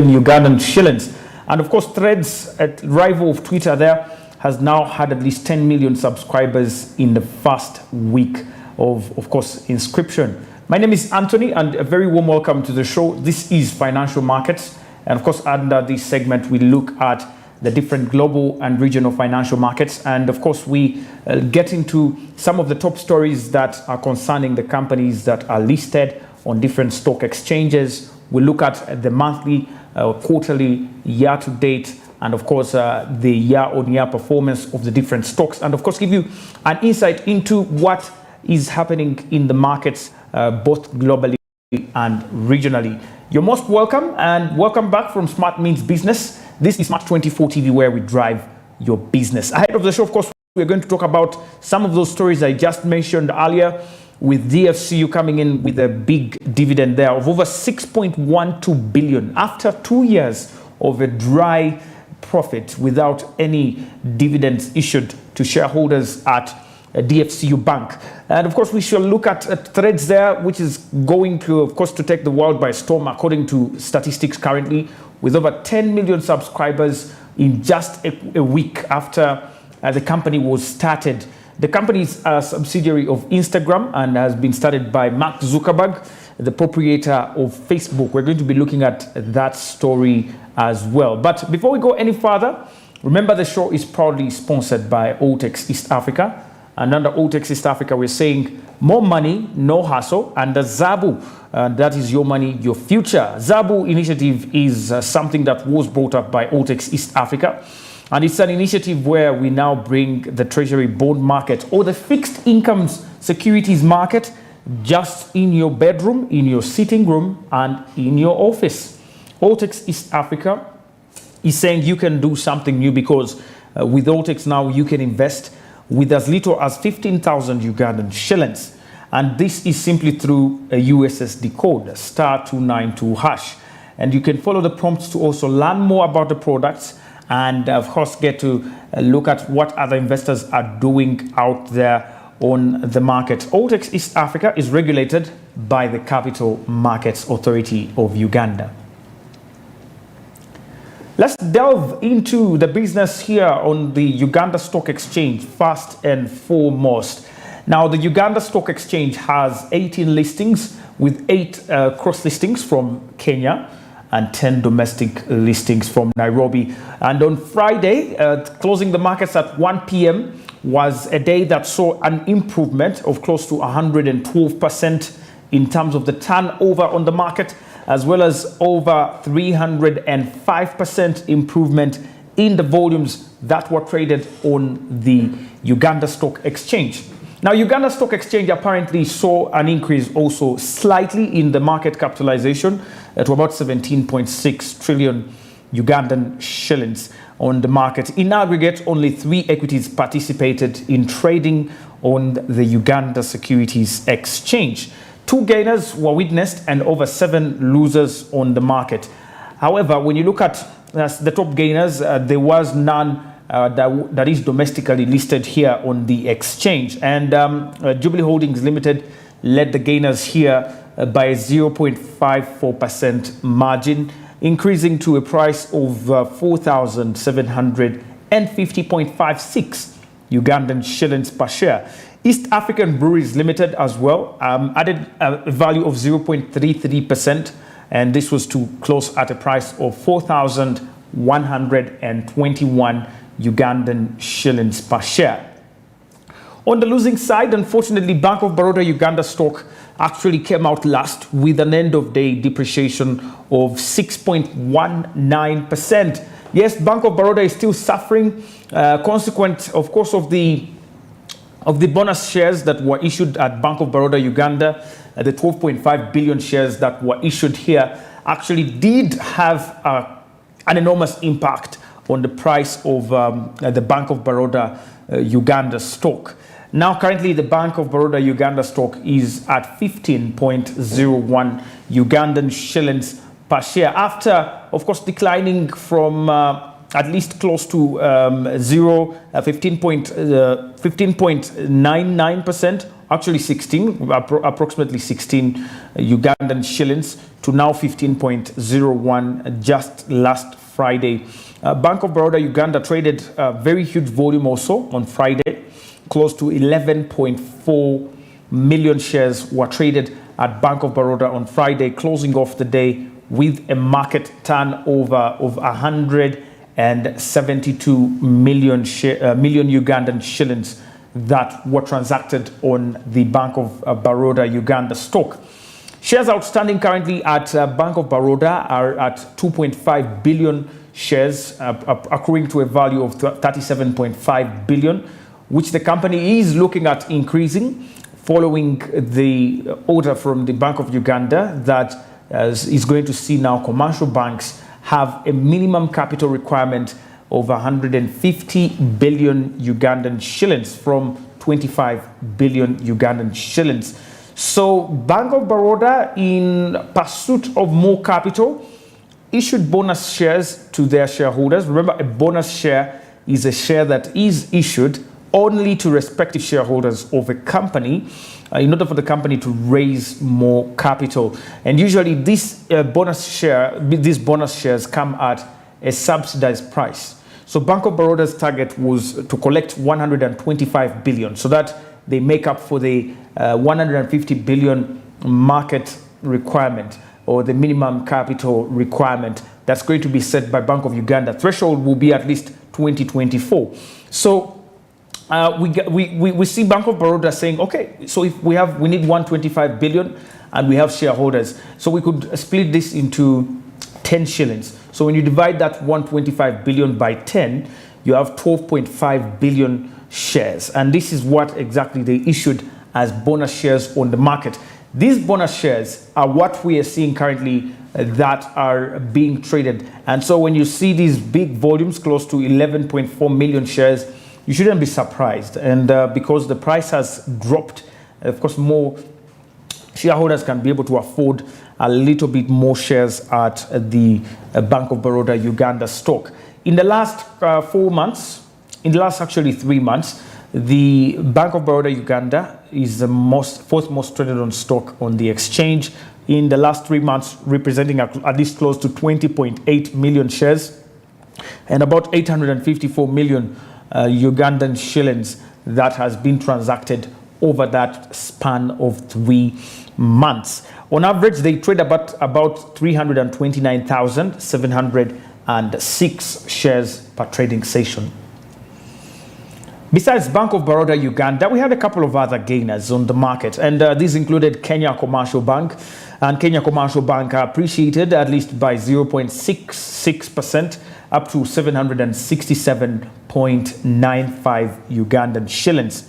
Ugandan shillings. And of course, Threads, at rival of Twitter there, has now had at least 10 million subscribers in the first week of course, inscription. My name is Anthony, and a very warm welcome to the show. This is Financial Markets. And of course, under this segment, we look at the different global and regional financial markets. And of course, we get into some of the top stories that are concerning the companies that are listed on different stock exchanges. We look at the monthly, quarterly, year-to-date, and of course, the year-on-year performance of the different stocks. And of course, give you an insight into what is happening in the markets, both globally and regionally. You're most welcome, and welcome back from Smart Means Business. This is Smart 24 TV, where we drive your business. Ahead of the show, of course, we're going to talk about some of those stories I just mentioned earlier, with DFCU coming in with a big dividend there of over 6.12 billion after 2 years of a dry profit without any dividends issued to shareholders at DFCU Bank. And of course, we shall look at Threads there, which is going to, of course, to take the world by storm, according to statistics currently, with over 10 million subscribers in just a week after the company was started. The company is a subsidiary of Instagram and has been started by Mark Zuckerberg, the proprietor of Facebook. We're going to be looking at that story as well. But before we go any further, remember the show is proudly sponsored by Altex East Africa. And under Altex East Africa, we're saying more money, no hassle. And the Zabu, that is your money, your future. Zabu initiative is something that was brought up by Altex East Africa. And it's an initiative where we now bring the treasury bond market or the fixed incomes securities market just in your bedroom, in your sitting room, and in your office. Altex East Africa is saying you can do something new, because with Altex now you can invest with as little as 15,000 Ugandan shillings. And this is simply through a USSD code, *292#. And you can follow the prompts to also learn more about the products and, of course, get to look at what other investors are doing out there on the market. Altex East Africa is regulated by the Capital Markets Authority of Uganda. Let's delve into the business here on the Uganda Stock Exchange first and foremost. Now, the Uganda Stock Exchange has 18 listings, with 8 cross listings from Kenya and 10 domestic listings from Nairobi. And on Friday, closing the markets at 1 p.m. was a day that saw an improvement of close to 112% in terms of the turnover on the market, as well as over 305% improvement in the volumes that were traded on the Uganda Stock Exchange. Now, Uganda Stock Exchange apparently saw an increase also slightly in the market capitalization to about 17.6 trillion Ugandan shillings on the market. In aggregate, only 3 equities participated in trading on the Uganda Securities Exchange. 2 gainers were witnessed and over 7 losers on the market. However, when you look at the top gainers, there was none that is domestically listed here on the exchange. And Jubilee Holdings Limited led the gainers here by a 0.54% margin, increasing to a price of 4,750.56 Ugandan shillings per share. East African Breweries Limited as well added a value of 0.33%, and this was to close at a price of 4,121 Ugandan shillings per share. On the losing side, unfortunately, Bank of Baroda Uganda stock actually came out last with an end-of-day depreciation of 6.19%. Yes, Bank of Baroda is still suffering, consequent, of course, of the bonus shares that were issued at Bank of Baroda Uganda. The 12.5 billion shares that were issued here actually did have an enormous impact on the price of the Bank of Baroda Uganda stock. Now, currently, the Bank of Baroda Uganda stock is at 15.01 Ugandan shillings per share, after, of course, declining from at least close to 15.99% actually 16, approximately 16 Ugandan shillings to now 15.01 just last Friday. Bank of Baroda Uganda traded a very huge volume also on Friday. Close to 11.4 million shares were traded at Bank of Baroda on Friday, closing off the day with a market turnover of 172 million Ugandan shillings that were transacted on the Bank of Baroda Uganda stock. Shares outstanding currently at Bank of Baroda are at 2.5 billion shares, accruing to a value of 37.5 billion, which the company is looking at increasing following the order from the Bank of Uganda that is going to see now commercial banks have a minimum capital requirement of 150 billion Ugandan shillings from 25 billion Ugandan shillings. So Bank of Baroda, in pursuit of more capital, issued bonus shares to their shareholders. Remember, a bonus share is a share that is issued only to respective shareholders of a company in order for the company to raise more capital. And usually these bonus shares come at a subsidized price. So Bank of Baroda's target was to collect 125 billion so that they make up for the 150 billion market requirement or the minimum capital requirement that's going to be set by Bank of Uganda. Threshold will be at least 2024. So we see Bank of Baroda saying, okay, so if we need 125 billion and we have shareholders, so we could split this into 10 shillings. So when you divide that 125 billion by 10, you have 12.5 billion shares. And this is what exactly they issued as bonus shares on the market. These bonus shares are what we are seeing currently that are being traded. And so when you see these big volumes, close to 11.4 million shares, you shouldn't be surprised. And because the price has dropped, of course, more shareholders can be able to afford a little bit more shares at the Bank of Baroda Uganda stock. In the last 4 months, in the last actually 3 months, the Bank of Baroda Uganda is the fourth most traded on stock on the exchange. In the last 3 months, representing at least close to 20.8 million shares and about 854 million Ugandan shillings that has been transacted over that span of 3 months. On average, they trade about 329,706 shares per trading session. Besides Bank of Baroda Uganda, we had a couple of other gainers on the market, and these included Kenya Commercial Bank. And Kenya Commercial Bank appreciated at least by 0.66%, up to 767.95 Ugandan shillings.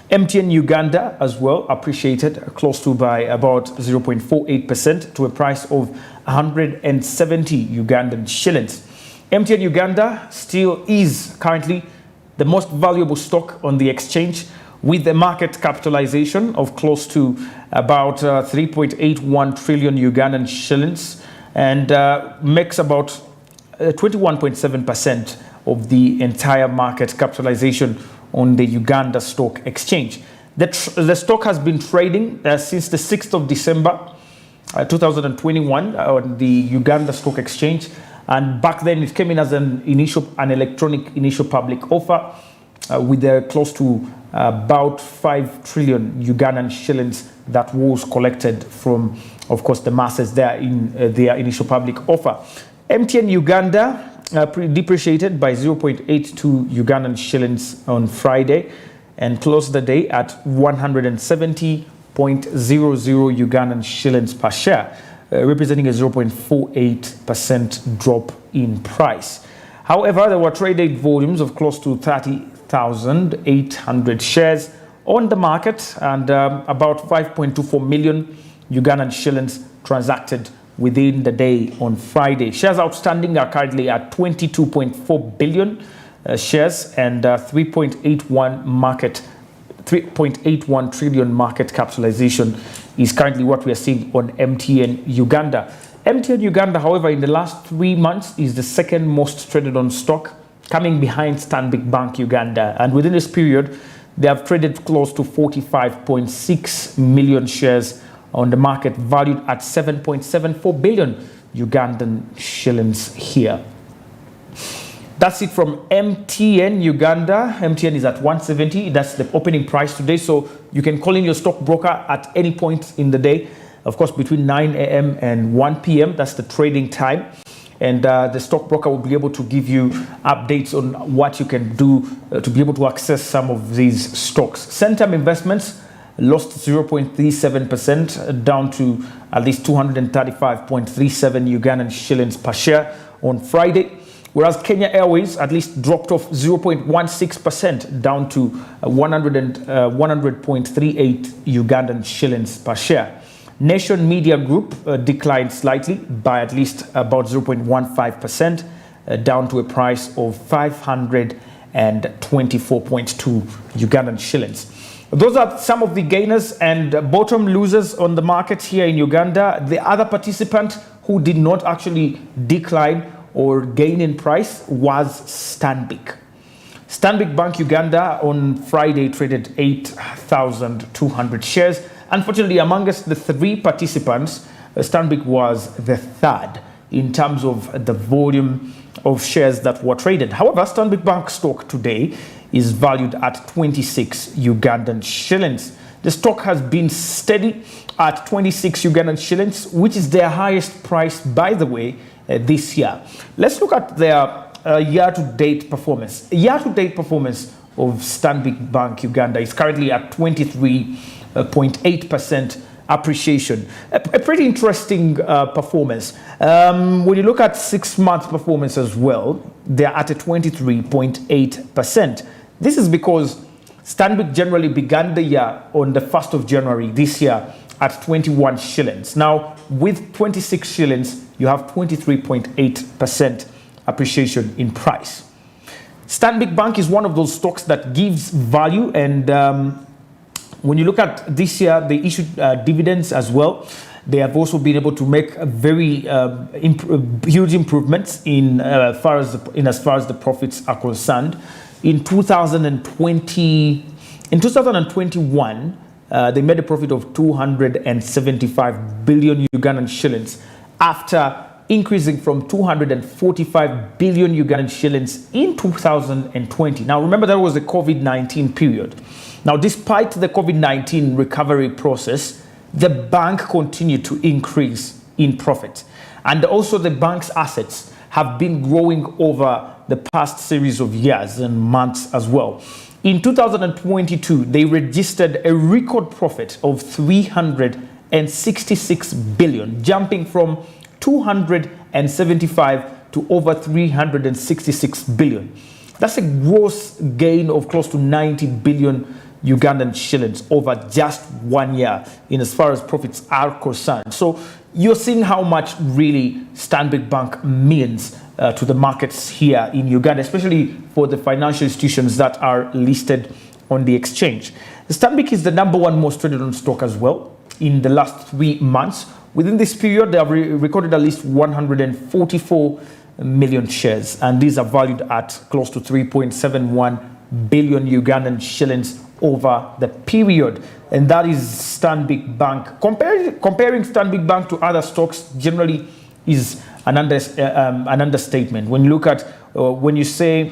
MTN Uganda as well appreciated close to by about 0.48% to a price of 170 Ugandan shillings. MTN Uganda still is currently the most valuable stock on the exchange, with a market capitalization of close to about 3.81 trillion Ugandan shillings, and makes about 21.7% of the entire market capitalization on the Uganda Stock Exchange. The stock has been trading since the 6th of December 2021 on the Uganda Stock Exchange, and back then it came in as an electronic initial public offer with close to about 5 trillion Ugandan shillings that was collected from, of course, the masses there in their initial public offer. MTN Uganda depreciated by 0.82 Ugandan shillings on Friday and closed the day at 170.00 Ugandan shillings per share, representing a 0.48% drop in price. However, there were traded volumes of close to 30,800 shares on the market, and about 5.24 million Ugandan shillings transacted within the day on Friday. Shares outstanding are currently at 22.4 billion shares, and 3.81 trillion market capitalization is currently what we are seeing on MTN Uganda. MTN Uganda, however, in the last 3 months is the second most traded on stock, coming behind Stanbic Bank Uganda. And within this period, They have traded close to 45.6 million shares on the market, valued at 7.74 billion Ugandan shillings here. That's it from MTN Uganda. MTN is at 170. That's the opening price today. So you can call in your stockbroker at any point in the day, of course, between 9 a.m. and 1 p.m. That's the trading time. And the stockbroker will be able to give you updates on what you can do to be able to access some of these stocks. Centum Investments lost 0.37% down to at least 235.37 Ugandan shillings per share on Friday. Whereas Kenya Airways at least dropped off 0.16% down to 100.38 Ugandan shillings per share. Nation Media Group declined slightly by at least about 0.15%, down to a price of 524.2 Ugandan shillings. Those are some of the gainers and bottom losers on the market here in Uganda. The other participant who did not actually decline or gain in price was Stanbic. Stanbic Bank Uganda on Friday traded 8,200 shares. Unfortunately, amongst the three participants, Stanbic was the third in terms of the volume of shares that were traded. However, Stanbic Bank stock today is valued at 26 Ugandan shillings. The stock has been steady at 26 Ugandan shillings, which is their highest price, by the way, this year. Let's look at their year-to-date performance. Year-to-date performance of Stanbic Bank Uganda is currently at 23.8% appreciation. A pretty interesting performance. When you look at 6-month performance as well, they're at a 23.8%. This is because Stanbic generally began the year on the 1st of January this year at 21 shillings. Now, with 26 shillings, you have 23.8% appreciation in price. Stanbic Bank is one of those stocks that gives value, and when you look at this year, they issued dividends as well. They have also been able to make a very huge improvements in as far as the profits are concerned. In 2021, they made a profit of 275 billion Ugandan shillings after increasing from 245 billion Ugandan shillings in 2020. Now, remember, that was the COVID-19 period. Now, despite the COVID-19 recovery process, the bank continued to increase in profit. And also the bank's assets have been growing over the past series of years and months as well. In 2022, they registered a record profit of 366 billion, jumping from 275 to over 366 billion. That's a gross gain of close to 90 billion Ugandan shillings over just 1 year in as far as profits are concerned. So you're seeing how much really Stanbic Bank means to the markets here in Uganda, especially for the financial institutions that are listed on the exchange. Stanbic is the #1 most traded on stock as well in the last 3 months. Within this period, they have recorded at least 144 million shares, and these are valued at close to 3.71 billion Ugandan shillings over the period. And that is Stanbic Bank. Comparing Stanbic Bank to other stocks generally is an understatement. When you look at, when you say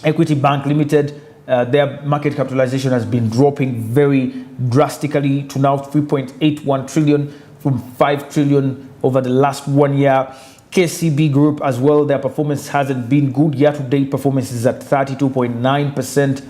Equity Bank Limited, their market capitalization has been dropping very drastically to now 3.81 trillion from 5 trillion over the last 1 year. KCB Group as well, their performance hasn't been good. Year-to-date performance is at 32.9%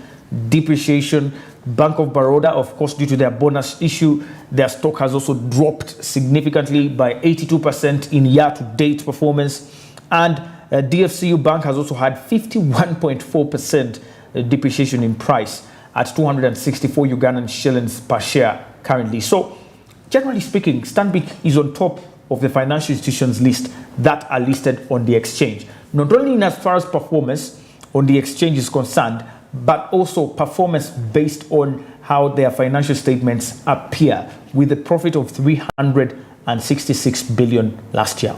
depreciation. Bank of Baroda, of course, due to their bonus issue, their stock has also dropped significantly by 82% in year-to-date performance. And DFCU Bank has also had 51.4% depreciation in price at 264 Ugandan shillings per share currently. So, generally speaking, Stanbic is on top of the financial institutions list that are listed on the exchange. Not only in as far as performance on the exchange is concerned, but also performance based on how their financial statements appear, with a profit of 366 billion last year.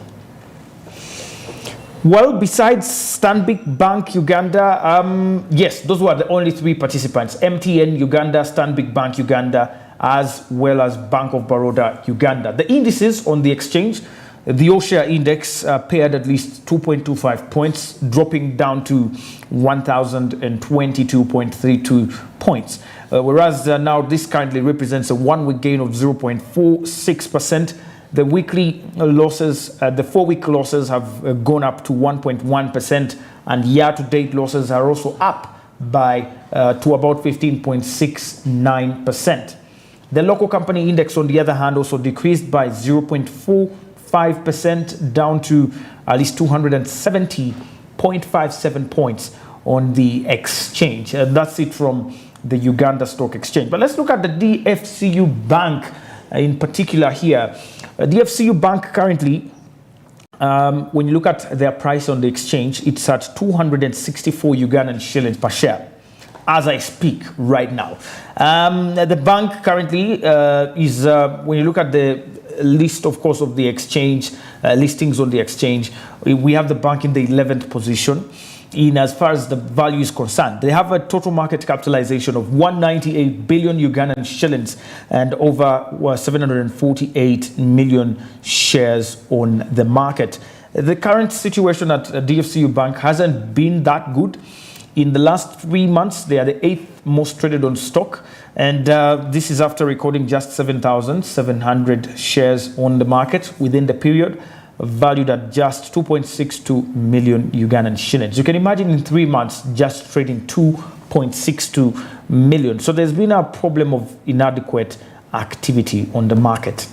Well, besides Stanbic Bank Uganda, yes, those were the only three participants: MTN Uganda, Stanbic Bank Uganda, as well as Bank of Baroda Uganda. The indices on the exchange, the all-share index paired at least 2.25 points, dropping down to 1,022.32 points. Whereas now this currently represents a one-week gain of 0.46%. The weekly losses, the 4-week losses have gone up to 1.1%, and year-to-date losses are also up by to about 15.69%. The local company index, on the other hand, also decreased by 0.45%, down to at least 270.57 points on the exchange. That's it from the Uganda Stock Exchange. But let's look at the DFCU Bank in particular here. DFCU Bank currently, when you look at their price on the exchange, it's at 264 Ugandan shillings per share as I speak right now. The bank currently is, when you look at the list, of course, of the exchange, listings on the exchange, we have the bank in the 11th position. In as far as the value is concerned, they have a total market capitalization of 198 billion Ugandan shillings and over 748 million shares on the market. The current situation at DFCU Bank hasn't been that good. In the last 3 months, they are the 8th most traded on stock, and this is after recording just 7,700 shares on the market within the period, valued at just 2.62 million Ugandan shillings. You can imagine in 3 months just trading 2.62 million. So there's been a problem of inadequate activity on the market.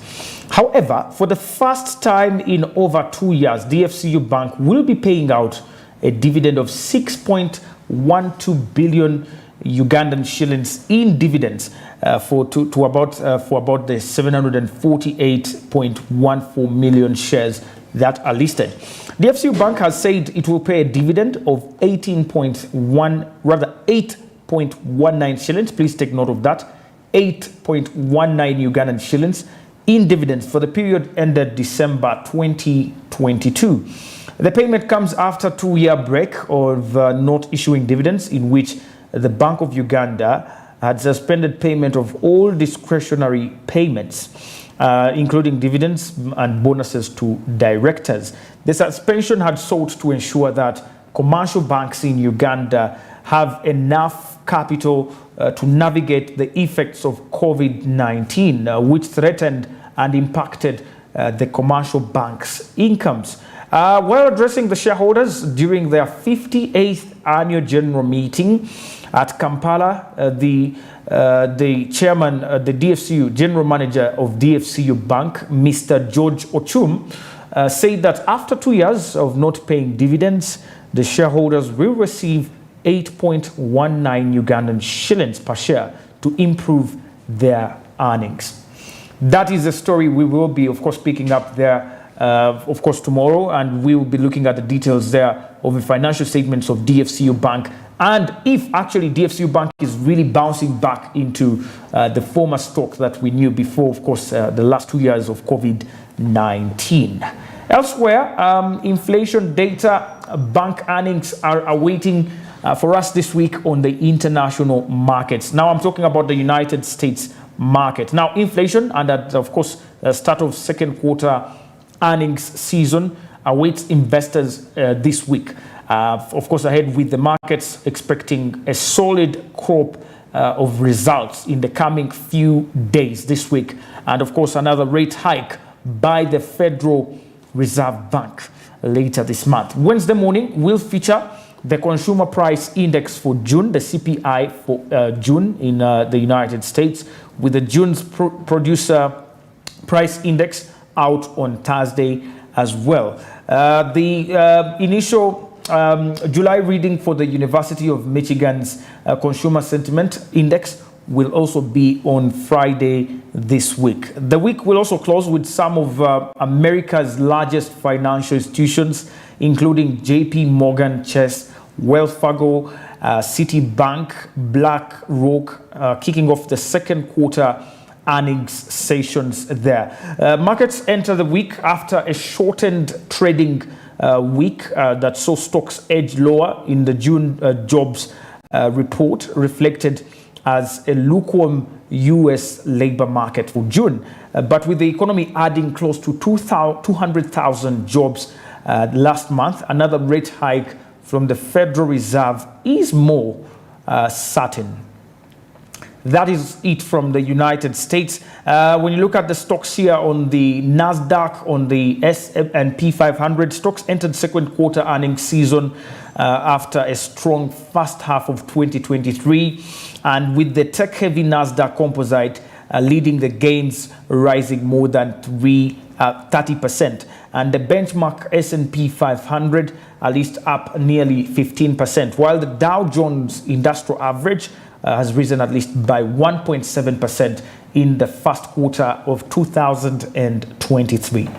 However, for the first time in over 2 years, DFCU Bank will be paying out a dividend of 6.12 billion Ugandan shillings in dividends for about the 748.14 million shares that are listed. The FCU Bank has said it will pay a dividend of 8.19 shillings. Please take note of that. 8.19 Ugandan shillings in dividends for the period ended December 2022. The payment comes after a 2-year break of not issuing dividends, in which the Bank of Uganda had suspended payment of all discretionary payments, including dividends and bonuses to directors. The suspension had sought to ensure that commercial banks in Uganda have enough capital to navigate the effects of COVID-19, which threatened and impacted the commercial banks' incomes. While addressing the shareholders during their 58th annual general meeting at Kampala, the chairman, the DFCU general manager of DFCU Bank, Mr. George Ochum, said that after 2 years of not paying dividends, the shareholders will receive 8.19 Ugandan shillings per share to improve their earnings. That is the story we will be, of course, picking up there, of course, tomorrow, and we will be looking at the details there of the financial statements of DFCU Bank, and if actually DFCU Bank is really bouncing back into the former stock that we knew before, of course, the last 2 years of COVID-19. Elsewhere, inflation data, bank earnings are awaiting for us this week on the international markets. Now I'm talking about the United States market. Now inflation, and at, of course, start of second quarter earnings season awaits investors this week. Of course, ahead with the markets expecting a solid crop of results in the coming few days this week. And of course, another rate hike by the Federal Reserve Bank later this month. Wednesday morning will feature the Consumer Price Index for June, the CPI for June in the United States, with the June's Producer Price Index out on Thursday as well. The initial July reading for the University of Michigan's Consumer Sentiment Index will also be on Friday this week. The week will also close with some of America's largest financial institutions, including JP Morgan Chase, Wells Fargo, Citibank, BlackRock, kicking off the second quarter earnings sessions there. Markets enter the week after a shortened trading week that saw stocks edge lower in the June jobs report reflected as a lukewarm US labor market for June. But with the economy adding close to 200,000 jobs last month, another rate hike from the Federal Reserve is more certain. That is it from the United States. When you look at the stocks here on the NASDAQ, on the S&P 500, stocks entered second quarter earnings season after a strong first half of 2023. And with the tech-heavy NASDAQ composite leading the gains, rising more than 30%. And the benchmark S&P 500 at least up nearly 15%, while the Dow Jones Industrial Average has risen at least by 1.7% in the first quarter of 2023.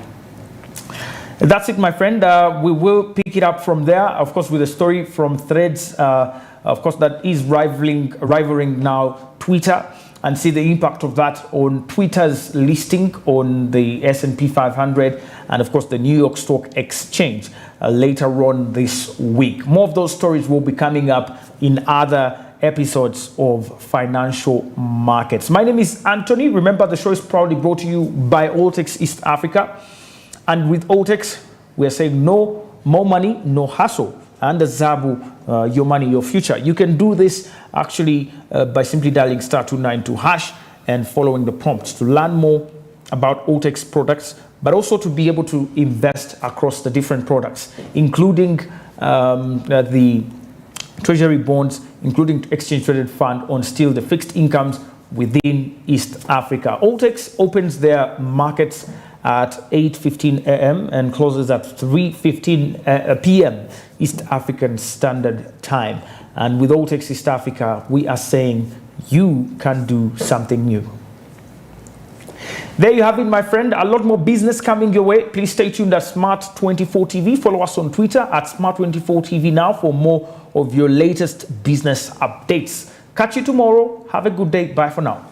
That's it, my friend. We will pick it up from there, of course, with a story from Threads, of course, that is rivaling now Twitter, and see the impact of that on Twitter's listing on the S&P 500 and, of course, the New York Stock Exchange later on this week. More of those stories will be coming up in other episodes of Financial Markets. My name is Anthony. Remember, the show is proudly brought to you by Altex East Africa. And with Altex, we are saying no more money, no hassle. And the Zabu, your money, your future. You can do this actually by simply dialing *292# and following the prompts to learn more about Altex products, but also to be able to invest across the different products, including the treasury bonds, including exchange traded fund on still the fixed incomes within East Africa. Altex opens their markets at 8:15 a.m. and closes at 3:15 p.m. East African Standard Time. And with Altex East Africa, we are saying you can do something new. There you have it, my friend. A lot more business coming your way. Please stay tuned at Smart24 TV. Follow us on Twitter at Smart24 TV now for more of your latest business updates. Catch you tomorrow. Have a good day. Bye for now.